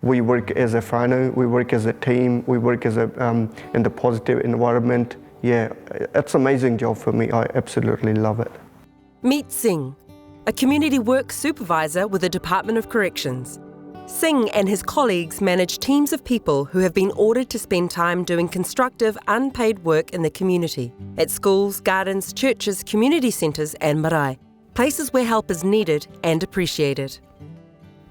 We work as a whānau, we work as a team, we work as in the positive environment. Yeah, it's an amazing job for me. I absolutely love it. Meet Singh, a community work supervisor with the Department of Corrections. Singh and his colleagues manage teams of people who have been ordered to spend time doing constructive, unpaid work in the community, at schools, gardens, churches, community centres and marae, places where help is needed and appreciated.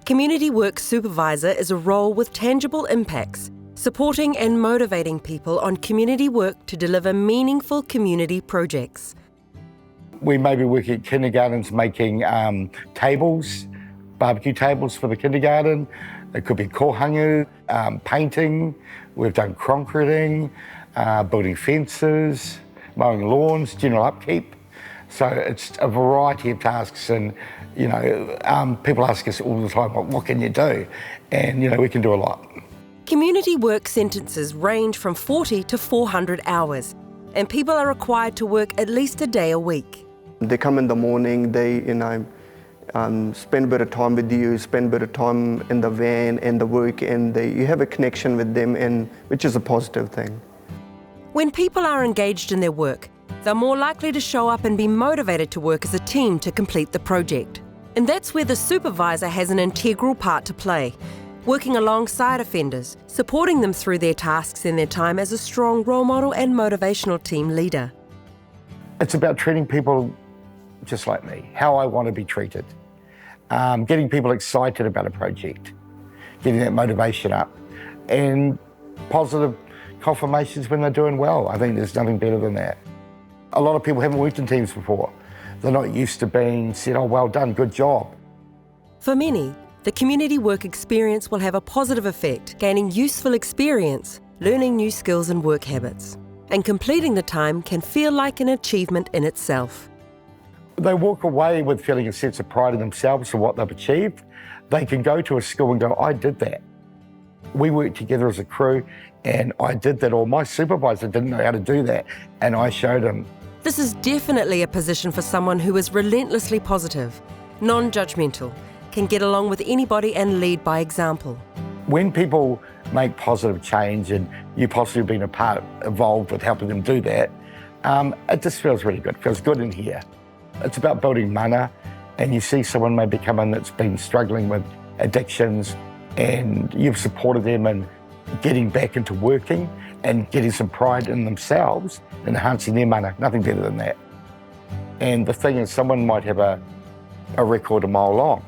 Community Work Supervisor is a role with tangible impacts, supporting and motivating people on community work to deliver meaningful community projects. We may be working at kindergartens making tables, barbecue tables for the kindergarten. It could be kohangu, painting. We've done concreting, building fences, mowing lawns, general upkeep. So it's a variety of tasks, and people ask us all the time, what can you do? And we can do a lot. Community work sentences range from 40 to 400 hours, and people are required to work at least a day a week. They come in the morning, they spend a bit of time with you, spend a bit of time in the van and the work, and you have a connection with them, and which is a positive thing. When people are engaged in their work, they're more likely to show up and be motivated to work as a team to complete the project. And that's where the supervisor has an integral part to play, working alongside offenders, supporting them through their tasks and their time as a strong role model and motivational team leader. It's about treating people just like me, how I want to be treated. Getting people excited about a project, getting that motivation up, and positive confirmations when they're doing well. I think there's nothing better than that. A lot of people haven't worked in teams before. They're not used to being said, oh, well done, good job. For many, the community work experience will have a positive effect, gaining useful experience, learning new skills and work habits. And completing the time can feel like an achievement in itself. They walk away with feeling a sense of pride in themselves for what they've achieved. They can go to a school and go, I did that. We worked together as a crew and I did that, or my supervisor didn't know how to do that and I showed him. This is definitely a position for someone who is relentlessly positive, non-judgmental, can get along with anybody and lead by example. When people make positive change and you possibly been involved with helping them do that, it just feels really good. It feels good in here. It's about building mana, and you see someone maybe come in that's been struggling with addictions and you've supported them in getting back into working and getting some pride in themselves and enhancing their mana. Nothing better than that. And the thing is, someone might have a record a mile long,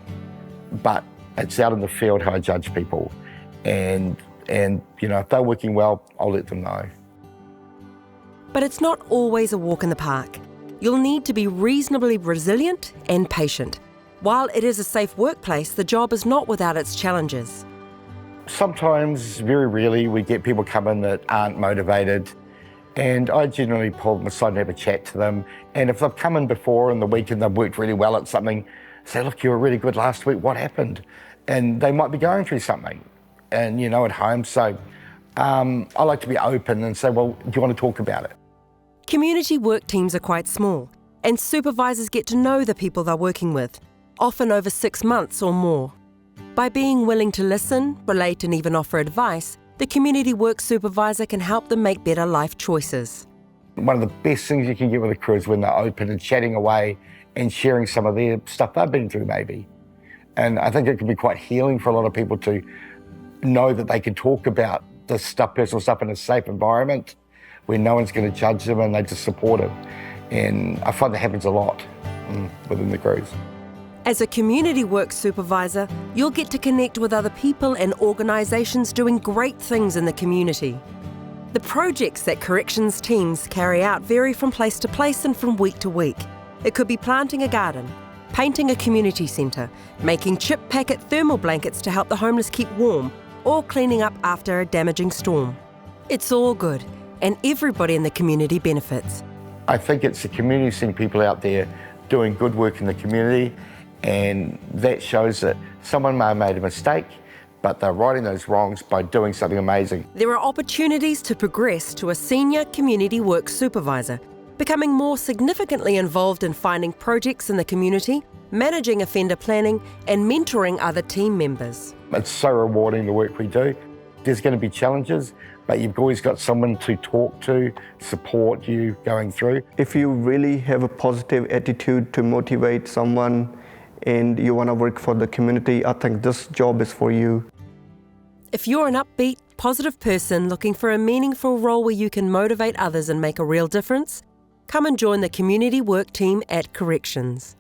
but it's out in the field how I judge people. And if they're working well, I'll let them know. But it's not always a walk in the park. You'll need to be reasonably resilient and patient. While it is a safe workplace, the job is not without its challenges. Sometimes, very rarely, we get people come in that aren't motivated, and I generally pull them aside and have a chat to them. And if they've come in before in the week and they've worked really well at something, say, look, you were really good last week, what happened? And they might be going through something, and at home. So I like to be open and say, well, do you want to talk about it? Community work teams are quite small, and supervisors get to know the people they're working with, often over 6 months or more. By being willing to listen, relate and even offer advice, the community work supervisor can help them make better life choices. One of the best things you can get with a crew is when they're open and chatting away and sharing some of their stuff they've been through maybe. And I think it can be quite healing for a lot of people to know that they can talk about this stuff, personal stuff, in a safe environment where no one's going to judge them and they just support them. And I find that happens a lot within the crews. As a community work supervisor, you'll get to connect with other people and organisations doing great things in the community. The projects that corrections teams carry out vary from place to place and from week to week. It could be planting a garden, painting a community centre, making chip packet thermal blankets to help the homeless keep warm, or cleaning up after a damaging storm. It's all good, and everybody in the community benefits. I think it's the community seeing people out there doing good work in the community, and that shows that someone may have made a mistake, but they're righting those wrongs by doing something amazing. There are opportunities to progress to a senior community work supervisor, becoming more significantly involved in finding projects in the community, managing offender planning, and mentoring other team members. It's so rewarding, the work we do. There's going to be challenges, but you've always got someone to talk to, support you going through. If you really have a positive attitude to motivate someone and you want to work for the community, I think this job is for you. If you're an upbeat, positive person looking for a meaningful role where you can motivate others and make a real difference, come and join the community work team at Corrections.